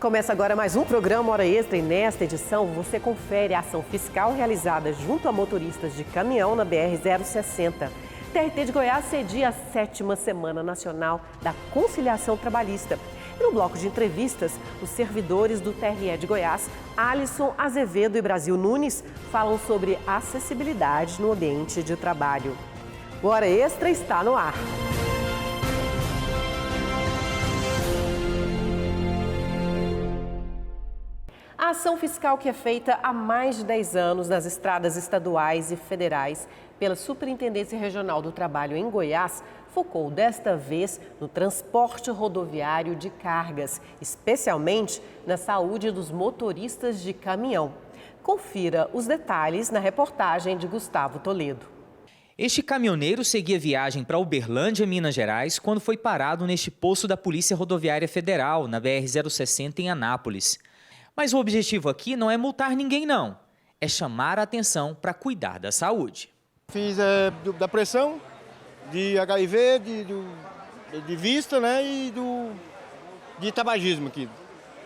Começa agora mais um programa Hora Extra e nesta edição você confere a ação fiscal realizada junto a motoristas de caminhão na BR-060. TRT de Goiás cedia a 7ª Semana Nacional da Conciliação Trabalhista. E no bloco de entrevistas, os servidores do TRE de Goiás, Alisson Azevedo e Brasil Nunes, falam sobre acessibilidade no ambiente de trabalho. O Hora Extra está no ar. A ação fiscal que é feita há mais de 10 anos nas estradas estaduais e federais pela Superintendência Regional do Trabalho em Goiás focou desta vez no transporte rodoviário de cargas, especialmente na saúde dos motoristas de caminhão. Confira os detalhes na reportagem de Gustavo Toledo. Este caminhoneiro seguia viagem para Uberlândia, Minas Gerais, quando foi parado neste posto da Polícia Rodoviária Federal, na BR-060 em Anápolis. Mas o objetivo aqui não é multar ninguém, não. É chamar a atenção para cuidar da saúde. Fiz da pressão, de HIV, de vista, né, e de tabagismo aqui.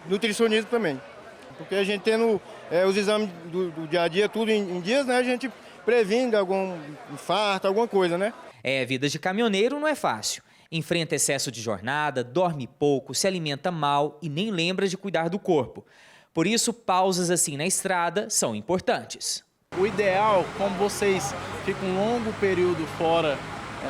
Nutricionismo também. Porque a gente tendo os exames do dia a dia, tudo em dias, né, a gente previne algum infarto, alguma coisa, né? Vida de caminhoneiro não é fácil. Enfrenta excesso de jornada, dorme pouco, se alimenta mal e nem lembra de cuidar do corpo. Por isso, pausas assim na estrada são importantes. O ideal, como vocês ficam um longo período fora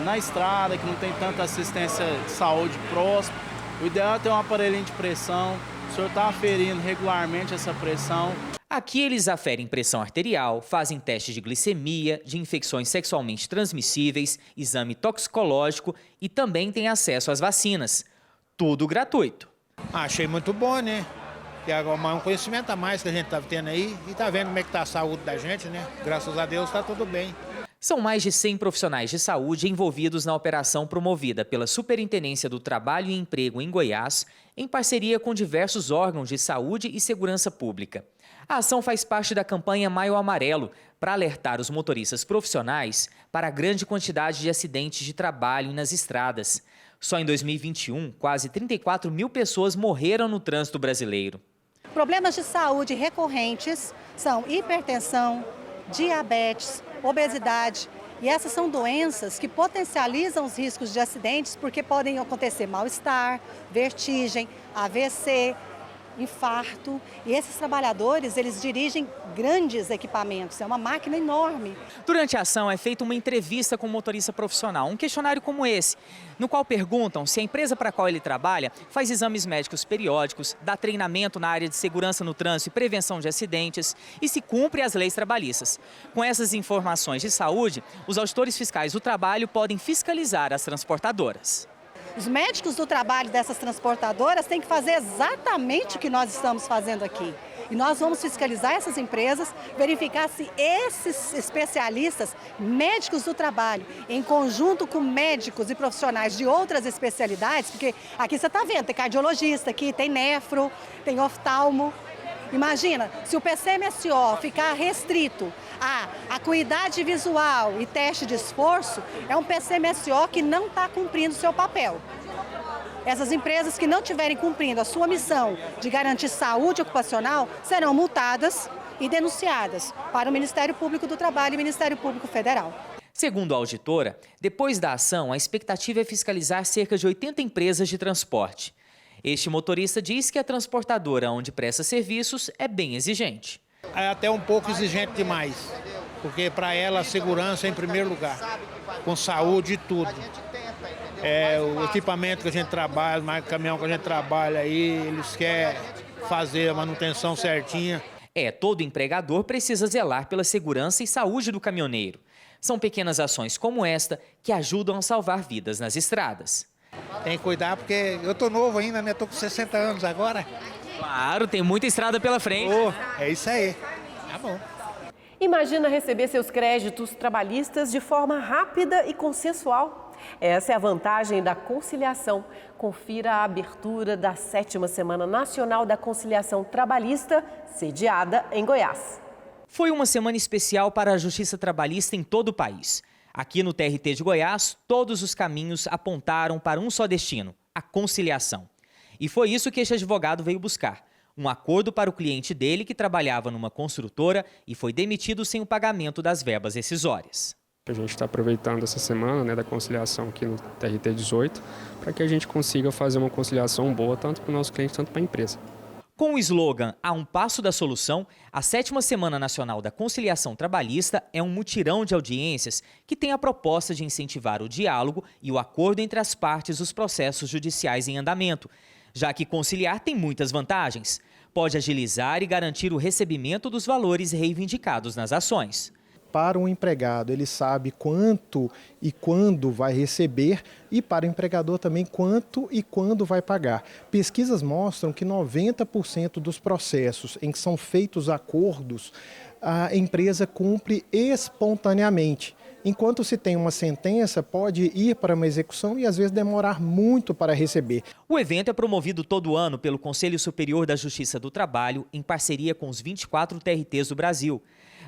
na estrada, que não tem tanta assistência de saúde próxima, o ideal é ter um aparelhinho de pressão, o senhor está aferindo regularmente essa pressão. Aqui eles aferem pressão arterial, fazem testes de glicemia, de infecções sexualmente transmissíveis, exame toxicológico e também têm acesso às vacinas. Tudo gratuito. Achei muito bom, né? Que agora um conhecimento a mais que a gente está tendo aí e está vendo como é que está a saúde da gente, né? Graças a Deus está tudo bem. São mais de 100 profissionais de saúde envolvidos na operação promovida pela Superintendência do Trabalho e Emprego em Goiás, em parceria com diversos órgãos de saúde e segurança pública. A ação faz parte da campanha Maio Amarelo, para alertar os motoristas profissionais para a grande quantidade de acidentes de trabalho nas estradas. Só em 2021, quase 34 mil pessoas morreram no trânsito brasileiro. Problemas de saúde recorrentes são hipertensão, diabetes, obesidade. E essas são doenças que potencializam os riscos de acidentes porque podem acontecer mal-estar, vertigem, AVC, infarto. E esses trabalhadores, eles dirigem grandes equipamentos, é uma máquina enorme. Durante a ação é feita uma entrevista com um motorista profissional, um questionário como esse, no qual perguntam se a empresa para a qual ele trabalha faz exames médicos periódicos, dá treinamento na área de segurança no trânsito e prevenção de acidentes e se cumpre as leis trabalhistas. Com essas informações de saúde, os auditores fiscais do trabalho podem fiscalizar as transportadoras. Os médicos do trabalho dessas transportadoras têm que fazer exatamente o que nós estamos fazendo aqui. E nós vamos fiscalizar essas empresas, verificar se esses especialistas, médicos do trabalho, em conjunto com médicos e profissionais de outras especialidades, porque aqui você está vendo, tem cardiologista aqui, tem nefro, tem oftalmo. Imagina, se o PCMSO ficar restrito à acuidade visual e teste de esforço, é um PCMSO que não está cumprindo o seu papel. Essas empresas que não estiverem cumprindo a sua missão de garantir saúde ocupacional serão multadas e denunciadas para o Ministério Público do Trabalho e o Ministério Público Federal. Segundo a auditora, depois da ação, a expectativa é fiscalizar cerca de 80 empresas de transporte. Este motorista diz que a transportadora onde presta serviços é bem exigente. É até um pouco exigente demais, porque para ela a segurança é em primeiro lugar, com saúde e tudo. O equipamento que a gente trabalha, o caminhão que a gente trabalha aí, eles querem fazer a manutenção certinha. Todo empregador precisa zelar pela segurança e saúde do caminhoneiro. São pequenas ações como esta que ajudam a salvar vidas nas estradas. Tem que cuidar porque eu tô novo ainda, né? Tô com 60 anos agora. Claro, tem muita estrada pela frente. É isso aí. Tá bom. Imagina receber seus créditos trabalhistas de forma rápida e consensual. Essa é a vantagem da conciliação. Confira a abertura da 7ª Semana Nacional da Conciliação Trabalhista, sediada em Goiás. Foi uma semana especial para a Justiça Trabalhista em todo o país. Aqui no TRT de Goiás, todos os caminhos apontaram para um só destino, a conciliação. E foi isso que este advogado veio buscar. Um acordo para o cliente dele que trabalhava numa construtora e foi demitido sem o pagamento das verbas rescisórias. A gente está aproveitando essa semana, né, da conciliação aqui no TRT 18 para que a gente consiga fazer uma conciliação boa tanto para o nosso cliente, tanto para a empresa. Com o slogan "A um passo da solução", a 7ª Semana Nacional da Conciliação Trabalhista é um mutirão de audiências que tem a proposta de incentivar o diálogo e o acordo entre as partes dos processos judiciais em andamento, já que conciliar tem muitas vantagens. Pode agilizar e garantir o recebimento dos valores reivindicados nas ações. Para o empregado, ele sabe quanto e quando vai receber, e para o empregador também quanto e quando vai pagar. Pesquisas mostram que 90% dos processos em que são feitos acordos, a empresa cumpre espontaneamente. Enquanto se tem uma sentença, pode ir para uma execução e às vezes demorar muito para receber. O evento é promovido todo ano pelo Conselho Superior da Justiça do Trabalho, em parceria com os 24 TRTs do Brasil.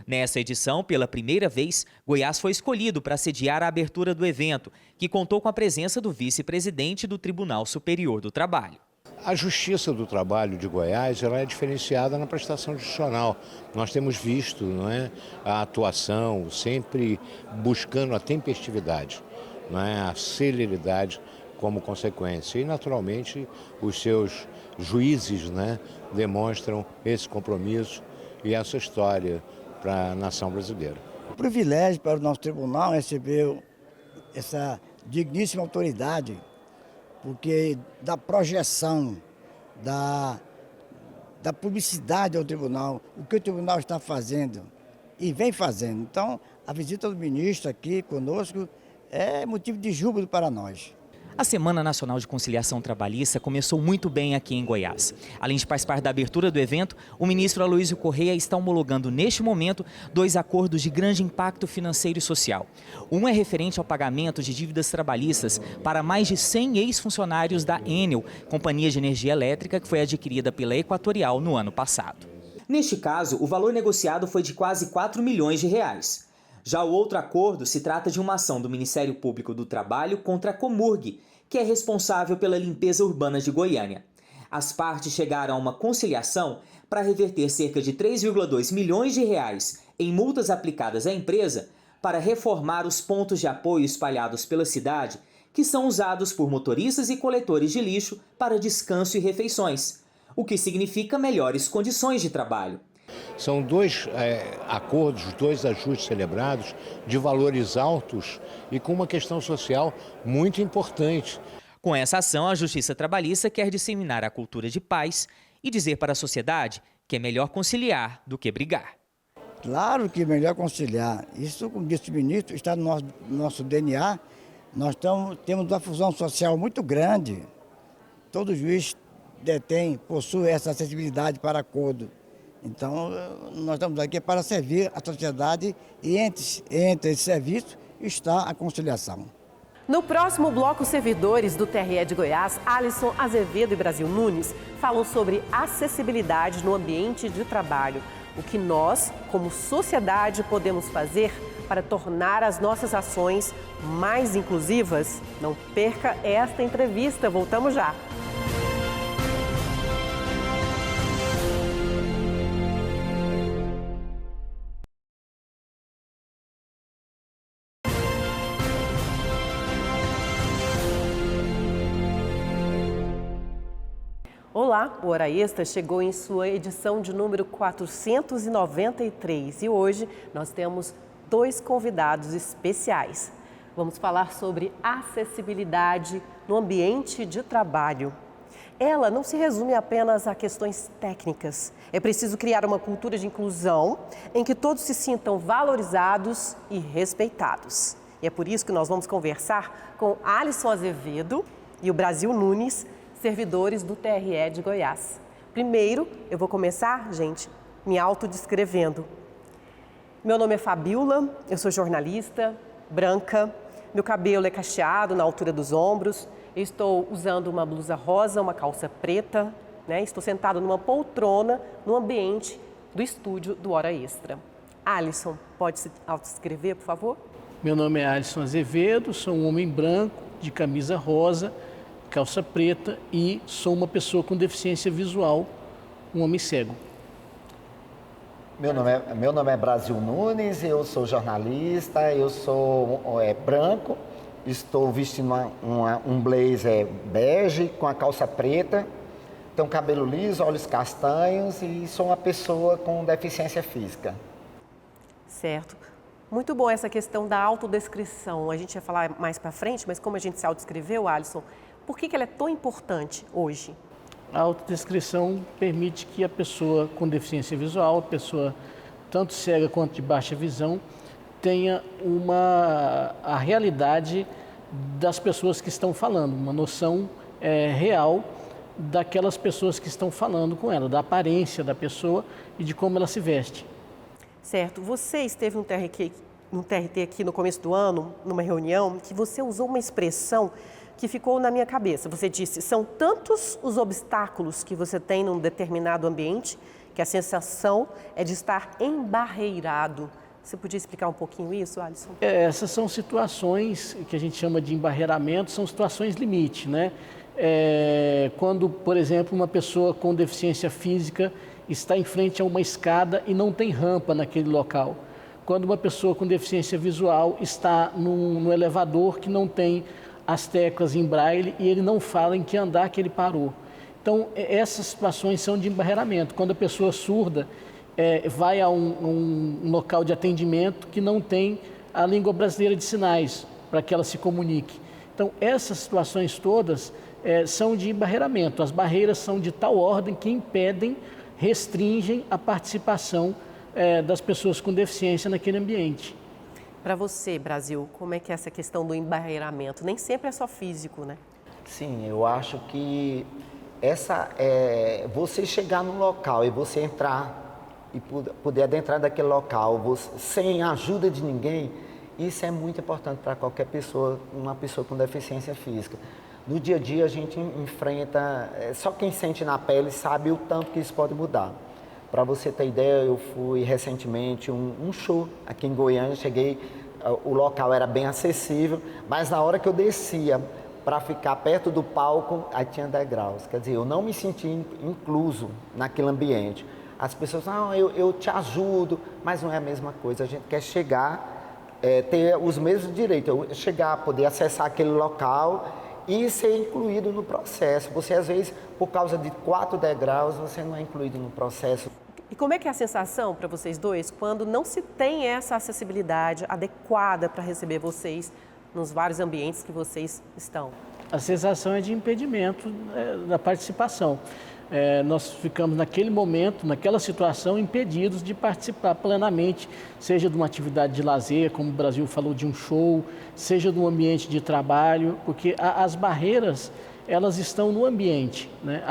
Nessa edição, pela primeira vez, Goiás foi escolhido para sediar a abertura do evento, que contou com a presença do vice-presidente do Tribunal Superior do Trabalho. A Justiça do Trabalho de Goiás ela é diferenciada na prestação judicional. Nós temos visto, não é, a atuação sempre buscando a tempestividade, não é, a celeridade como consequência. E, naturalmente, os seus juízes, né, demonstram esse compromisso e essa história para a nação brasileira. O privilégio para o nosso tribunal receber essa digníssima autoridade, porque da projeção, da publicidade ao tribunal, o que o tribunal está fazendo e vem fazendo. Então, a visita do ministro aqui conosco é motivo de júbilo para nós. A Semana Nacional de Conciliação Trabalhista começou muito bem aqui em Goiás. Além de participar da abertura do evento, o ministro Aloysio Correia está homologando neste momento 2 acordos de grande impacto financeiro e social. Um é referente ao pagamento de dívidas trabalhistas para mais de 100 ex-funcionários da Enel, companhia de energia elétrica que foi adquirida pela Equatorial no ano passado. Neste caso, o valor negociado foi de quase 4 milhões de reais. Já o outro acordo se trata de uma ação do Ministério Público do Trabalho contra a Comurg, que é responsável pela limpeza urbana de Goiânia. As partes chegaram a uma conciliação para reverter cerca de 3,2 milhões de reais em multas aplicadas à empresa para reformar os pontos de apoio espalhados pela cidade, que são usados por motoristas e coletores de lixo para descanso e refeições, o que significa melhores condições de trabalho. São 2 acordos, 2 ajustes celebrados de valores altos e com uma questão social muito importante. Com essa ação, a Justiça Trabalhista quer disseminar a cultura de paz e dizer para a sociedade que é melhor conciliar do que brigar. Claro que é melhor conciliar. Isso, como disse o ministro, está no nosso DNA. Nós temos uma fusão social muito grande. Todo juiz possui essa sensibilidade para acordo. Então, nós estamos aqui para servir a sociedade e entre esse serviço está a conciliação. No próximo bloco, os servidores do TRE de Goiás, Alisson Azevedo e Brasil Nunes, falam sobre acessibilidade no ambiente de trabalho. O que nós, como sociedade, podemos fazer para tornar as nossas ações mais inclusivas? Não perca esta entrevista, voltamos já. Olá, o Hora Extra chegou em sua edição de número 493 e hoje nós temos 2 convidados especiais. Vamos falar sobre acessibilidade no ambiente de trabalho. Ela não se resume apenas a questões técnicas. É preciso criar uma cultura de inclusão em que todos se sintam valorizados e respeitados. E é por isso que nós vamos conversar com Alisson Azevedo e o Brasil Nunes, servidores do TRE de Goiás. Primeiro, eu vou começar, gente, me autodescrevendo. Meu nome é Fabiola, eu sou jornalista, branca, meu cabelo é cacheado na altura dos ombros, eu estou usando uma blusa rosa, uma calça preta, né? Estou sentado numa poltrona no ambiente do estúdio do Hora Extra. Alisson, pode se autodescrever, por favor? Meu nome é Alisson Azevedo, sou um homem branco, de camisa rosa, calça preta e sou uma pessoa com deficiência visual, um homem cego. Meu nome é Brasil Nunes, eu sou jornalista, eu sou branco, estou vestindo um blazer bege com a calça preta, tenho cabelo liso, olhos castanhos e sou uma pessoa com deficiência física. Certo. Muito bom essa questão da autodescrição. A gente vai falar mais para frente, mas como a gente se autodescreveu, Alisson, por que ela é tão importante hoje? A autodescrição permite que a pessoa com deficiência visual, a pessoa tanto cega quanto de baixa visão, tenha a realidade das pessoas que estão falando, uma noção real daquelas pessoas que estão falando com ela, da aparência da pessoa e de como ela se veste. Certo. Você esteve no TRT aqui no começo do ano, numa reunião, que você usou uma expressão que ficou na minha cabeça. Você disse, são tantos os obstáculos que você tem num determinado ambiente que a sensação é de estar embarreirado. Você podia explicar um pouquinho isso, Alisson? Essas são situações que a gente chama de embarreiramento, são situações limite, né? Quando, por exemplo, uma pessoa com deficiência física está em frente a uma escada e não tem rampa naquele local. Quando uma pessoa com deficiência visual está no elevador que não tem as teclas em braille e ele não fala em que andar que ele parou. Então, essas situações são de embarreiramento. Quando a pessoa surda vai a um local de atendimento que não tem a língua brasileira de sinais para que ela se comunique. Então, essas situações todas são de embarreiramento. As barreiras são de tal ordem que impedem, restringem a participação das pessoas com deficiência naquele ambiente. Para você, Brasil, como é que é essa questão do embarreiramento? Nem sempre é só físico, né? Sim, eu acho que você chegar num local e você entrar e poder adentrar daquele local sem a ajuda de ninguém, isso é muito importante para qualquer pessoa, uma pessoa com deficiência física. No dia a dia a gente enfrenta, só quem sente na pele sabe o tanto que isso pode mudar. Para você ter ideia, eu fui recentemente um show aqui em Goiânia, cheguei, o local era bem acessível, mas na hora que eu descia para ficar perto do palco, aí tinha degraus. Quer dizer, eu não me senti incluso naquele ambiente. As pessoas, não, eu te ajudo, mas não é a mesma coisa. A gente quer chegar, ter os mesmos direitos, chegar, poder acessar aquele local e ser incluído no processo. Você, às vezes, por causa de 4 degraus, você não é incluído no processo. E como é que é a sensação para vocês dois quando não se tem essa acessibilidade adequada para receber vocês nos vários ambientes que vocês estão? A sensação é de impedimento da participação. Nós ficamos naquele momento, naquela situação, impedidos de participar plenamente, seja de uma atividade de lazer, como o Brasil falou, de um show, seja de um ambiente de trabalho, porque as barreiras, elas estão no ambiente, né?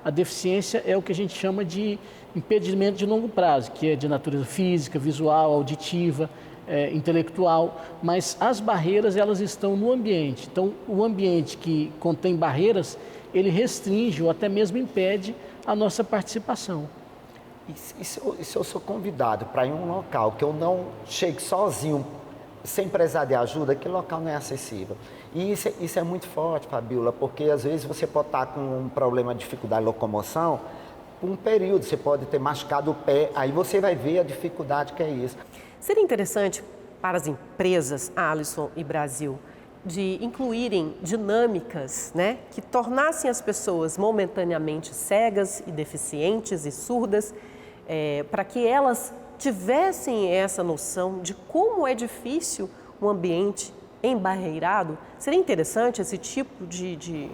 A deficiência é o que a gente chama de impedimento de longo prazo, que é de natureza física, visual, auditiva, intelectual, mas as barreiras, elas estão no ambiente. Então, o ambiente que contém barreiras, ele restringe ou até mesmo impede a nossa participação. E se eu sou convidado para ir em um local que eu não chegue sozinho, sem precisar de ajuda, aquele local não é acessível. E isso é muito forte, Fabiola, porque às vezes você pode estar com um problema de dificuldade de locomoção por um período, você pode ter machucado o pé, aí você vai ver a dificuldade que é isso. Seria interessante para as empresas, Alisson e Brasil, de incluírem dinâmicas, né, que tornassem as pessoas momentaneamente cegas e deficientes e surdas, para que elas tivessem essa noção de como é difícil um ambiente embarreirado. Seria interessante esse tipo de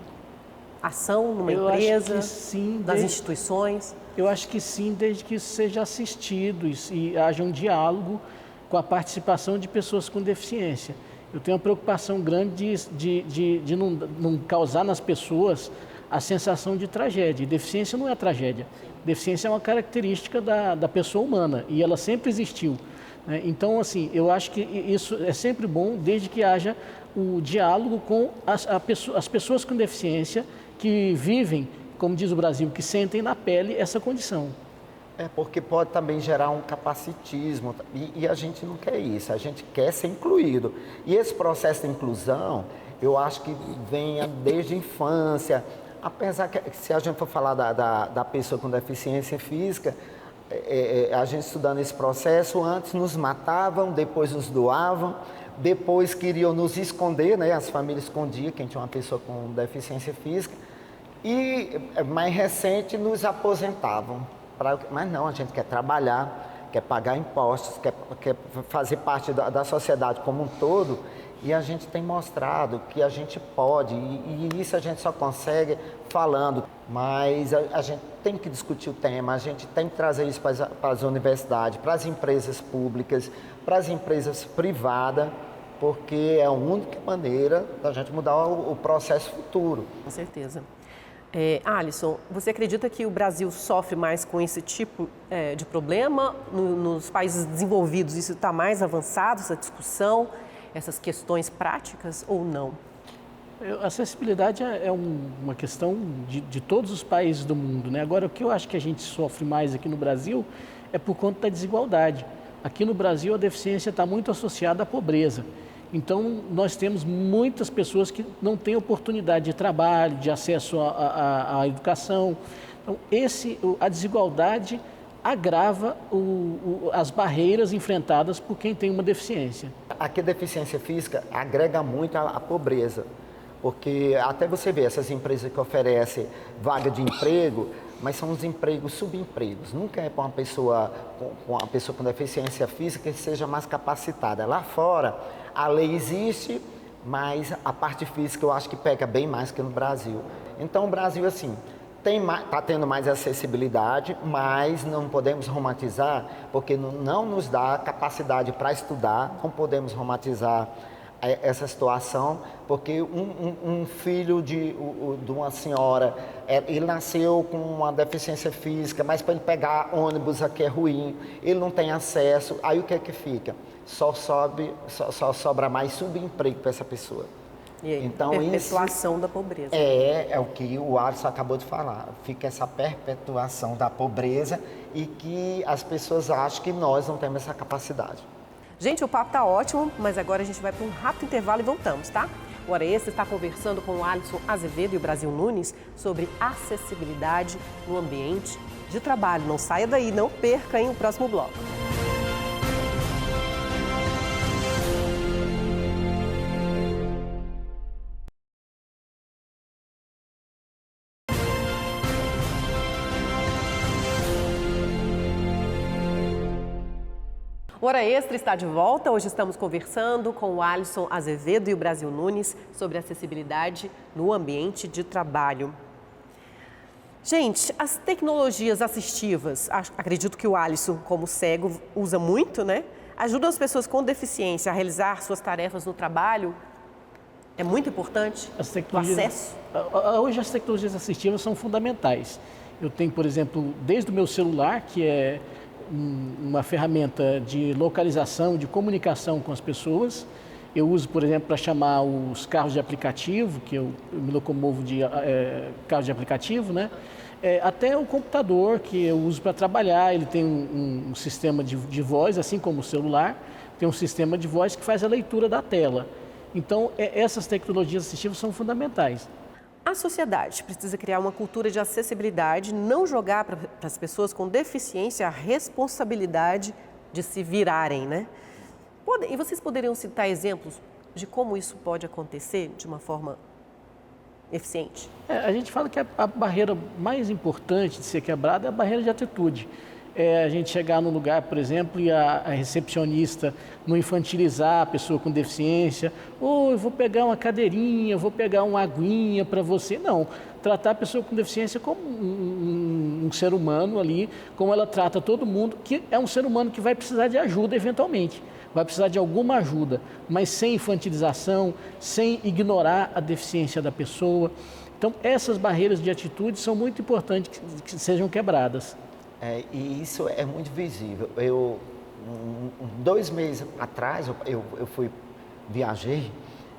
ação numa empresa, sim, das instituições? Eu acho que sim, desde que isso seja assistido e haja um diálogo com a participação de pessoas com deficiência. Eu tenho uma preocupação grande de não causar nas pessoas a sensação de tragédia. E deficiência não é tragédia. Deficiência é uma característica da pessoa humana e ela sempre existiu. Né? Então, assim, eu acho que isso é sempre bom desde que haja o diálogo com as pessoas com deficiência que vivem, como diz o Brasil, que sentem na pele essa condição. Porque pode também gerar um capacitismo e a gente não quer isso, a gente quer ser incluído. E esse processo de inclusão, eu acho que venha desde a infância, apesar que se a gente for falar da pessoa com deficiência física, a gente estudando esse processo, antes nos matavam, depois nos doavam, depois queriam nos esconder, né? As famílias escondiam quem tinha uma pessoa com deficiência física, e mais recente nos aposentavam. Mas não, a gente quer trabalhar, quer pagar impostos, quer fazer parte da sociedade como um todo, e a gente tem mostrado que a gente pode, e isso a gente só consegue falando, mas a gente tem que discutir o tema, a gente tem que trazer isso para as universidades, para as empresas públicas, para as empresas privadas, porque é a única maneira da gente mudar o processo futuro. Com certeza. Alisson, você acredita que o Brasil sofre mais com esse tipo de problema? Nos países desenvolvidos isso está mais avançado, essa discussão, essas questões práticas ou não? A acessibilidade é uma questão de todos os países do mundo, né? Agora, o que eu acho que a gente sofre mais aqui no Brasil é por conta da desigualdade. Aqui no Brasil, a deficiência está muito associada à pobreza. Então, nós temos muitas pessoas que não têm oportunidade de trabalho, de acesso à educação. Então, a desigualdade agrava as barreiras enfrentadas por quem tem uma deficiência. Aqui a deficiência física agrega muito a pobreza, porque até você vê essas empresas que oferecem vaga de emprego, mas são os empregos subempregos. Nunca é para uma pessoa com deficiência física que seja mais capacitada. Lá fora, a lei existe, mas a parte física eu acho que pega bem mais que no Brasil. Então o Brasil, assim, está tendo mais acessibilidade, mas não podemos romantizar, porque não nos dá capacidade para estudar, não podemos romantizar essa situação, porque um filho de uma senhora, ele nasceu com uma deficiência física, mas para ele pegar ônibus aqui é ruim, ele não tem acesso, aí o que é que fica? Só sobra mais subemprego para essa pessoa. E aí, então, perpetuação da pobreza. É o que o Alisson acabou de falar. Fica essa perpetuação da pobreza e que as pessoas acham que nós não temos essa capacidade. Gente, o papo tá ótimo, mas agora a gente vai para um rápido intervalo e voltamos, tá? O Hora Extra está conversando com o Alisson Azevedo e o Brasil Nunes sobre acessibilidade no ambiente de trabalho. Não saia daí, não perca o próximo bloco. O Hora Extra está de volta. Hoje estamos conversando com o Alisson Azevedo e o Brasil Nunes sobre acessibilidade no ambiente de trabalho. Gente, as tecnologias assistivas, acredito que o Alisson, como cego, usa muito, né? Ajudam as pessoas com deficiência a realizar suas tarefas no trabalho. É muito importante o acesso. Hoje as tecnologias assistivas são fundamentais. Eu tenho, por exemplo, desde o meu celular, que é uma ferramenta de localização, de comunicação com as pessoas. Eu uso, por exemplo, para chamar os carros de aplicativo, que eu me locomovo de carros de aplicativo, né? Até o computador, que eu uso para trabalhar, ele tem um sistema de voz, assim como o celular, tem um sistema de voz que faz a leitura da tela. Então, essas tecnologias assistivas são fundamentais. A sociedade precisa criar uma cultura de acessibilidade, não jogar para as pessoas com deficiência a responsabilidade de se virarem, né? E vocês poderiam citar exemplos de como isso pode acontecer de uma forma eficiente? A gente fala que a barreira mais importante de ser quebrada é a barreira de atitude. A gente chegar num lugar, por exemplo, e a recepcionista não infantilizar a pessoa com deficiência, eu vou pegar uma cadeirinha, eu vou pegar uma aguinha para você. Não, tratar a pessoa com deficiência como um ser humano ali, como ela trata todo mundo, que é um ser humano que vai precisar de ajuda eventualmente, vai precisar de alguma ajuda, mas sem infantilização, sem ignorar a deficiência da pessoa. Então, essas barreiras de atitude são muito importantes que sejam quebradas. E isso é muito visível. 2 meses atrás, eu viajei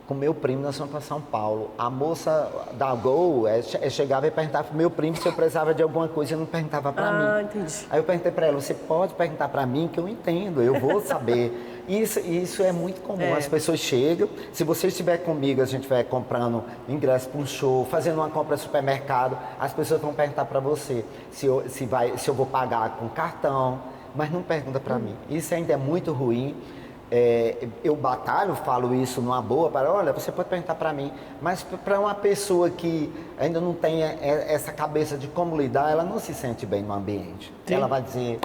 com meu primo, nós fomos para São Paulo. A moça da Gol chegava e perguntava para meu primo se eu precisava de alguma coisa e não perguntava para mim. Entendi. Aí eu perguntei para ela, você pode perguntar para mim que eu entendo, eu vou saber. Isso é muito comum, as pessoas chegam, se você estiver comigo, a gente vai comprando ingresso para um show, fazendo uma compra no supermercado, as pessoas vão perguntar para você se eu vou pagar com cartão, mas não pergunta para mim. Isso ainda é muito ruim. Eu batalho, falo isso numa boa, olha, você pode perguntar para mim, mas para uma pessoa que ainda não tem essa cabeça de como lidar, ela não se sente bem no ambiente. Sim. Ela vai dizer,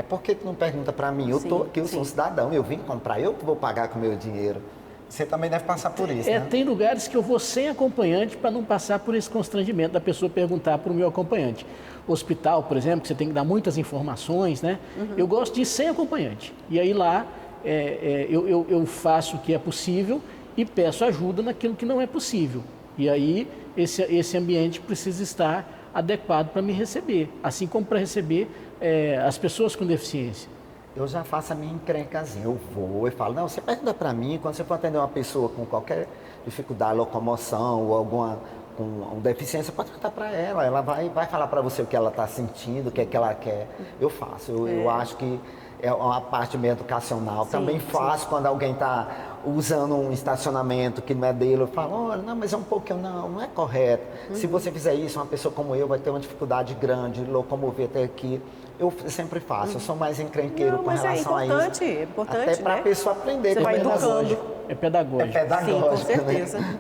por que tu não pergunta para mim? Eu tô aqui, eu sou um cidadão, eu vim comprar, eu vou pagar com o meu dinheiro. Você também deve passar por isso, né? Tem lugares que eu vou sem acompanhante para não passar por esse constrangimento da pessoa perguntar para o meu acompanhante. Hospital, por exemplo, que você tem que dar muitas informações, né? Eu gosto de ir sem acompanhante. E aí lá eu faço o que é possível e peço ajuda naquilo que não é possível. E aí esse ambiente precisa estar adequado para me receber, assim como para receber as pessoas com deficiência. Eu já faço a minha encrencazinha, eu vou e falo, não, você pergunta para mim, quando você for atender uma pessoa com qualquer dificuldade, locomoção ou alguma com deficiência, pode perguntar para ela vai falar para você o que ela está sentindo, o que é que ela quer. Eu faço, eu acho que é uma parte meio educacional. Também faço quando alguém está usando um estacionamento que não é dele, eu falo, olha, não, mas é um pouquinho, não é correto. Se você fizer isso, uma pessoa como eu vai ter uma dificuldade grande de locomover até aqui. Eu sempre faço, eu sou mais encrenqueiro com relação a isso. É importante, até para a pessoa aprender. Você vai educando. É pedagógico. Sim, com certeza.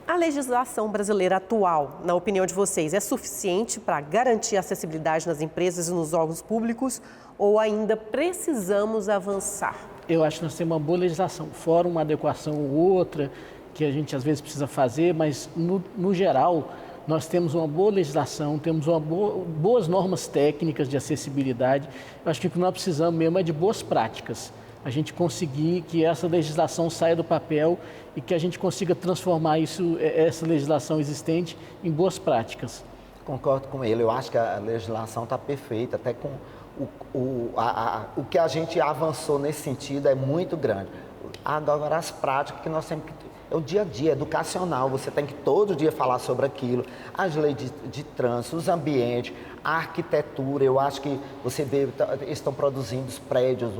A legislação brasileira atual, na opinião de vocês, é suficiente para garantir a acessibilidade nas empresas e nos órgãos públicos ou ainda precisamos avançar? Eu acho que nós temos uma boa legislação, fora uma adequação ou outra que a gente às vezes precisa fazer, mas no geral nós temos uma boa legislação, temos boas normas técnicas de acessibilidade. Eu acho que o que nós precisamos mesmo é de boas práticas. A gente conseguir que essa legislação saia do papel e que a gente consiga transformar essa legislação existente em boas práticas. Concordo com ele, eu acho que a legislação está perfeita, até com o que a gente avançou nesse sentido é muito grande. Agora as práticas que nós temos que ter, é o dia a dia, educacional, você tem que todo dia falar sobre aquilo, as leis de trânsito, os ambientes, a arquitetura, eu acho que você vê, estão produzindo os prédios,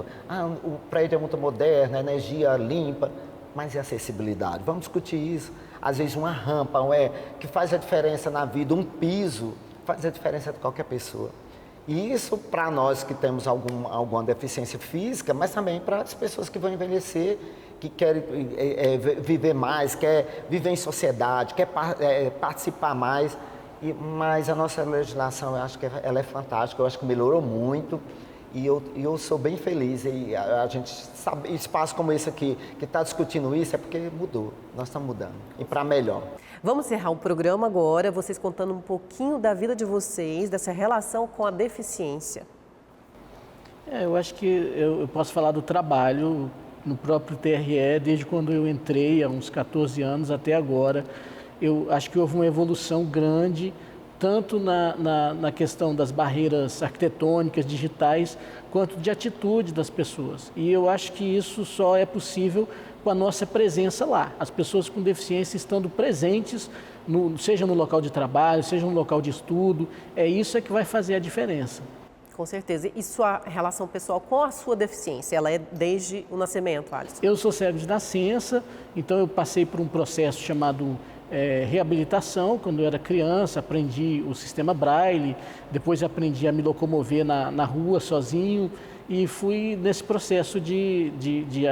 o prédio é muito moderno, a energia limpa, mas e a acessibilidade? Vamos discutir isso. Às vezes uma rampa que faz a diferença na vida, um piso, faz a diferença de qualquer pessoa. E isso para nós que temos alguma deficiência física, mas também para as pessoas que vão envelhecer, que querem viver mais, quer viver em sociedade, quer participar mais. Mas a nossa legislação, eu acho que ela é fantástica, eu acho que melhorou muito e eu sou bem feliz. E a gente sabe, espaço como esse aqui, que está discutindo isso, é porque mudou, nós estamos mudando, e para melhor. Vamos encerrar o programa agora, vocês contando um pouquinho da vida de vocês, dessa relação com a deficiência. Eu acho que eu posso falar do trabalho no próprio TRE, desde quando eu entrei, há uns 14 anos até agora. Eu acho que houve uma evolução grande, tanto na questão das barreiras arquitetônicas, digitais, quanto de atitude das pessoas. E eu acho que isso só é possível com a nossa presença lá. As pessoas com deficiência estando presentes, seja no local de trabalho, seja no local de estudo, isso que vai fazer a diferença. Com certeza. E sua relação pessoal com a sua deficiência, ela é desde o nascimento, Alisson? Eu sou cego de nascença, então eu passei por um processo chamado reabilitação. Quando eu era criança, aprendi o sistema Braille, depois aprendi a me locomover na rua sozinho e fui nesse processo de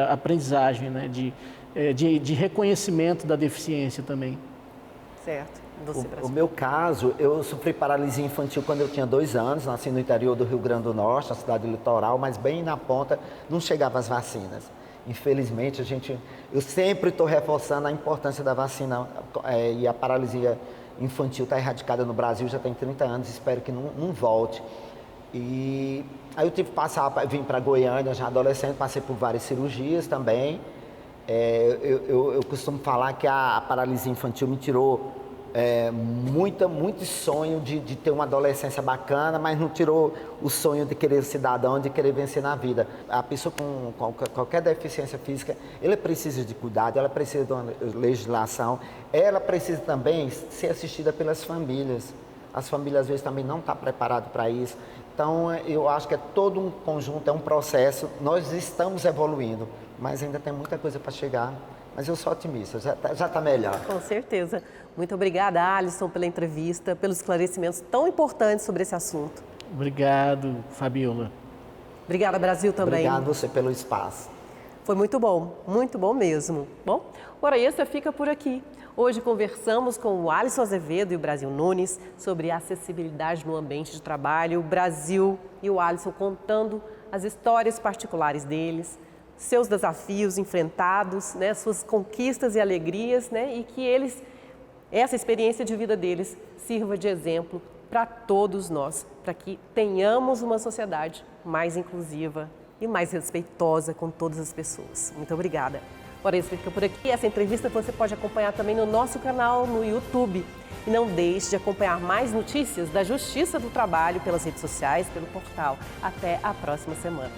aprendizagem, né? de reconhecimento da deficiência também. Certo. O meu caso, eu sofri paralisia infantil quando eu tinha 2 anos, nasci no interior do Rio Grande do Norte, na cidade litoral, mas bem na ponta não chegavam as vacinas. Infelizmente, eu sempre estou reforçando a importância da vacina e a paralisia infantil está erradicada no Brasil, já tem 30 anos, espero que não volte. E aí eu tive que vim para Goiânia já adolescente, passei por várias cirurgias também. Eu costumo falar que a paralisia infantil me tirou muito sonho de ter uma adolescência bacana, mas não tirou o sonho de querer cidadão, de querer vencer na vida. A pessoa com qualquer deficiência física, ela precisa de cuidado, ela precisa de uma legislação, ela precisa também ser assistida pelas famílias. As famílias às vezes também não estão preparadas para isso. Então eu acho que é todo um conjunto, é um processo, nós estamos evoluindo, mas ainda tem muita coisa para chegar. Mas eu sou otimista, já tá melhor. Com certeza. Muito obrigada, Alisson, pela entrevista, pelos esclarecimentos tão importantes sobre esse assunto. Obrigado, Fabiola. Obrigada, Brasil, também. Obrigado você pelo espaço. Foi muito bom mesmo. Bom, o Hora Extra fica por aqui. Hoje conversamos com o Alisson Azevedo e o Brasil Nunes sobre acessibilidade no ambiente de trabalho. O Brasil e o Alisson contando as histórias particulares deles, seus desafios enfrentados, né, suas conquistas e alegrias, né, e que essa experiência de vida deles sirva de exemplo para todos nós, para que tenhamos uma sociedade mais inclusiva e mais respeitosa com todas as pessoas. Muito obrigada. Hora Extra fica por aqui. Essa entrevista você pode acompanhar também no nosso canal no YouTube. E não deixe de acompanhar mais notícias da Justiça do Trabalho pelas redes sociais, pelo portal. Até a próxima semana.